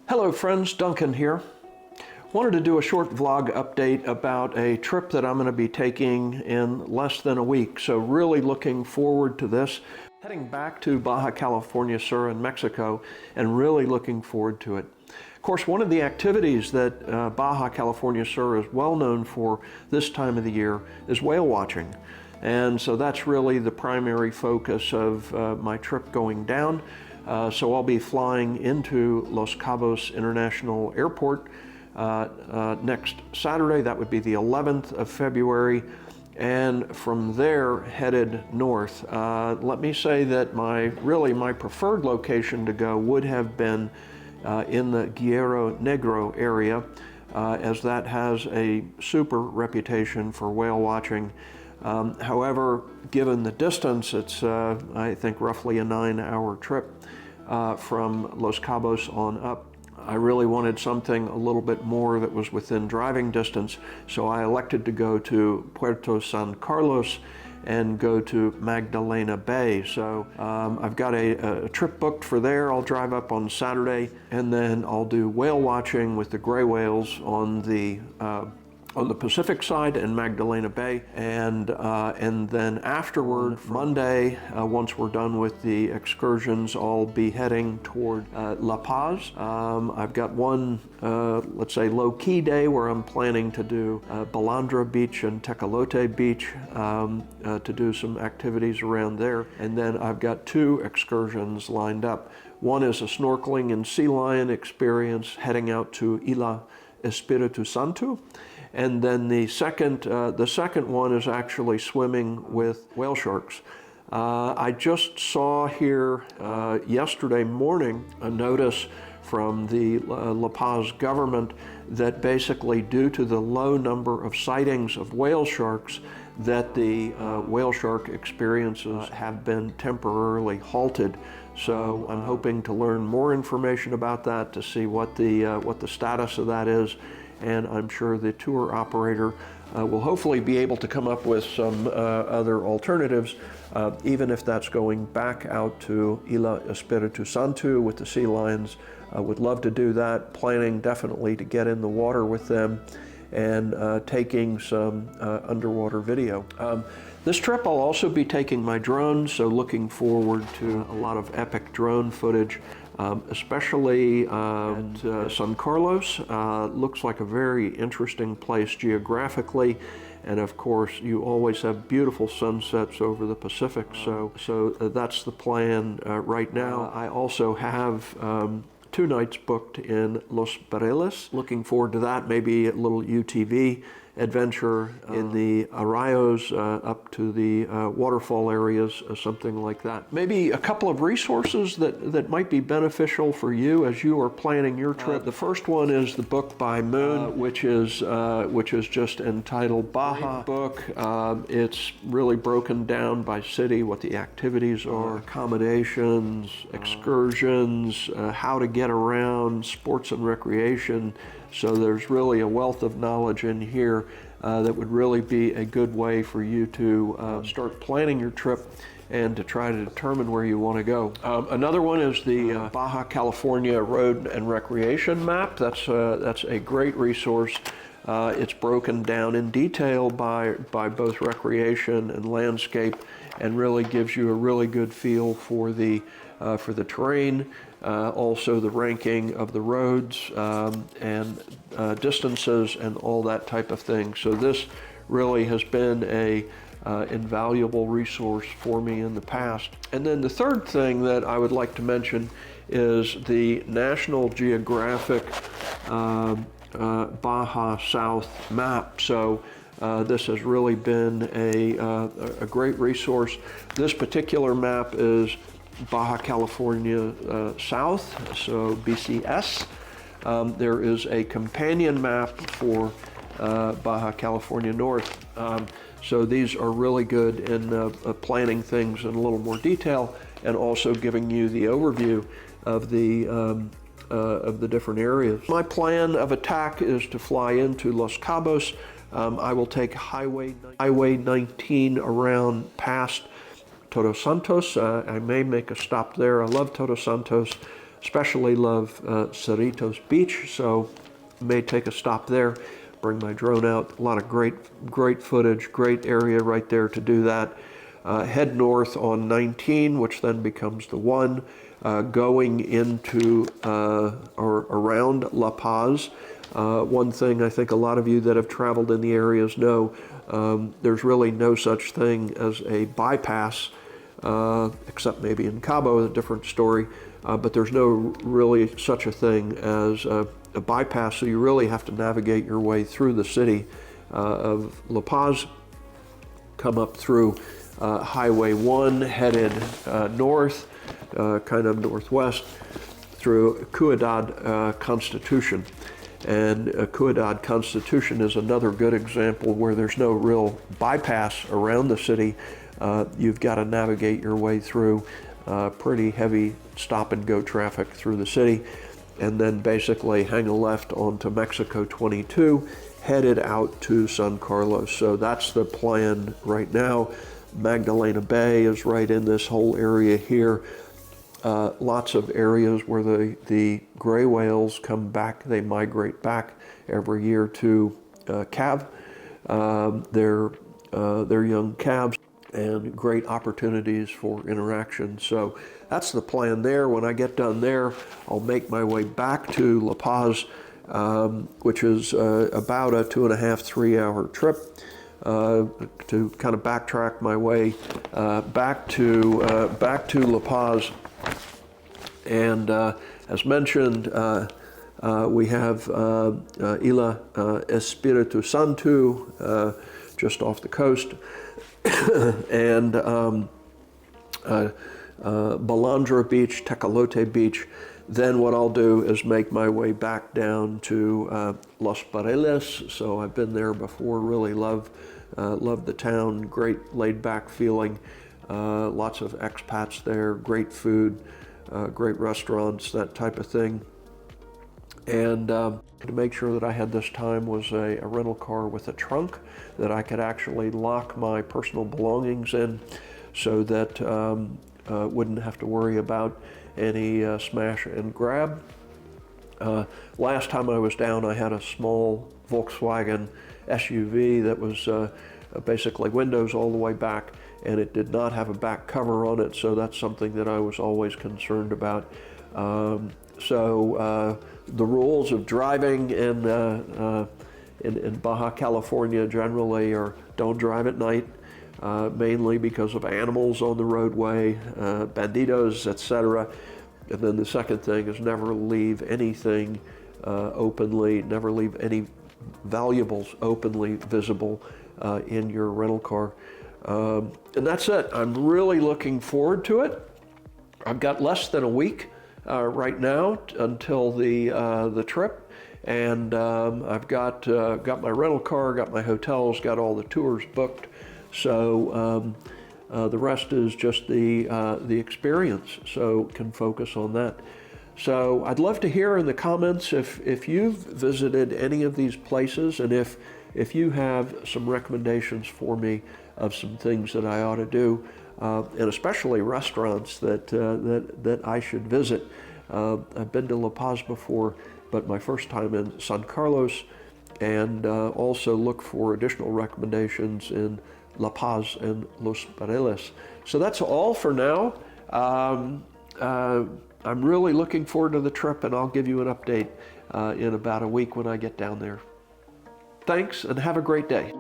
Hello friends, Duncan here. Wanted to do a short vlog update about a trip that I'm going to be taking in less than a week. So really looking forward to this. Heading back to Baja California Sur in Mexico and really looking forward to it. Of course, one of the activities that Baja California Sur is well known for this time of the year is whale watching. And so that's really the primary focus of my trip going down. So I'll be flying into Los Cabos International Airport next Saturday. That would be the 11th of February. And from there, headed north. Let me say that my preferred location to go would have been in the Guerrero Negro area, as that has a super reputation for whale watching. However, given the distance, it's I think roughly a 9-hour trip from Los Cabos on up. I really wanted something a little bit more that was within driving distance, so I elected to go to Puerto San Carlos and go to Magdalena Bay. So I've got a trip booked for there. I'll drive up on Saturday, and then I'll do whale watching with the gray whales on the Pacific side in Magdalena Bay, and then afterward, Monday, once we're done with the excursions, I'll be heading toward La Paz. I've got one, let's say, low-key day where I'm planning to do Balandra Beach and Tecolote Beach to do some activities around there, and then I've got 2 excursions lined up. One is a snorkeling and sea lion experience heading out to Isla Espiritu Santo. And then the second one is actually swimming with whale sharks. I just saw here yesterday morning a notice from the La Paz government that basically, due to the low number of sightings of whale sharks, that the whale shark experiences have been temporarily halted. So I'm hoping to learn more information about that to see what the status of that is. And I'm sure the tour operator will hopefully be able to come up with some other alternatives, even if that's going back out to Isla Espiritu Santo with the sea lions. I would love to do that, planning definitely to get in the water with them and taking some underwater video. This trip I'll also be taking my drone, so looking forward to a lot of epic drone footage. Especially at San Carlos. Looks like a very interesting place geographically, and of course you always have beautiful sunsets over the Pacific, so that's the plan right now. I also have 2 nights booked in Los Barriles. Looking forward to that, maybe a little UTV adventure in the arroyos up to the waterfall areas, something like that. Maybe a couple of resources that might be beneficial for you as you are planning your trip. The first one is the book by Moon, which is just entitled Baja book. It's really broken down by city, what the activities are, accommodations, excursions, how to get around, sports and recreation. So there's really a wealth of knowledge in here that would really be a good way for you to start planning your trip and to try to determine where you want to go. Another one is the Baja California Road and Recreation Map. That's a great resource. It's broken down in detail by both recreation and landscape, and really gives you a really good feel for the terrain, also the ranking of the roads and distances and all that type of thing. So this really has been a invaluable resource for me in the past. And then the third thing that I would like to mention is the National Geographic Baja South map. So this has really been a great resource. This particular map is Baja California South, so BCS. There is a companion map for Baja California North. So these are really good in planning things in a little more detail, and also giving you the overview of the different areas. My plan of attack is to fly into Los Cabos. I will take Highway 19 around past Todos Santos. I may make a stop there. I love Todos Santos. Especially love Cerritos Beach, so may take a stop there, bring my drone out. A lot of great footage, great area right there to do that. Head north on 19, which then becomes the 1, going into or around La Paz. One thing I think a lot of you that have traveled in the areas know, there's really no such thing as a bypass, except maybe in Cabo, a different story, but there's no really such a thing as a bypass, so you really have to navigate your way through the city of La Paz, come up through Highway 1, headed north, kind of northwest, through Ciudad Constitution. And Ciudad Constitution is another good example where there's no real bypass around the city. You've got to navigate your way through pretty heavy stop and go traffic through the city, and then basically hang a left onto Mexico 22, headed out to San Carlos. So that's the plan right now. Magdalena Bay is right in this whole area here. Lots of areas where the gray whales come back. They migrate back every year to calve their young calves, and great opportunities for interaction. So that's the plan there. When I get done there, I'll make my way back to La Paz, which is about a 2.5–3 hour trip, to kind of backtrack my way back to La Paz. And as mentioned, we have Isla Espiritu Santo just off the coast, and Balandra Beach, Tecolote Beach. Then what I'll do is make my way back down to Los Barriles. So I've been there before, really love the town, great laid back feeling, lots of expats there, great food, great restaurants, that type of thing. And to make sure that I had this time was a rental car with a trunk that I could actually lock my personal belongings in, so that wouldn't have to worry about any smash and grab. Last time I was down, I had a small Volkswagen SUV that was basically windows all the way back, and it did not have a back cover on it, so that's something that I was always concerned about. So the rules of driving in Baja California generally are don't drive at night, mainly because of animals on the roadway, banditos, etc. And then the second thing is never leave anything openly, never leave any valuables openly visible in your rental car. And that's it. I'm really looking forward to it. I've got less than a week right now until the trip, and I've got my rental car, got my hotels, got all the tours booked. So the rest is just the experience. So can focus on that. So I'd love to hear in the comments if you've visited any of these places, and if you have some recommendations for me of some things that I ought to do, and especially restaurants that I should visit. I've been to La Paz before, but my first time in San Carlos, and also look for additional recommendations in La Paz and Los Barriles. So that's all for now. I'm really looking forward to the trip, and I'll give you an update in about a week when I get down there. Thanks, and have a great day.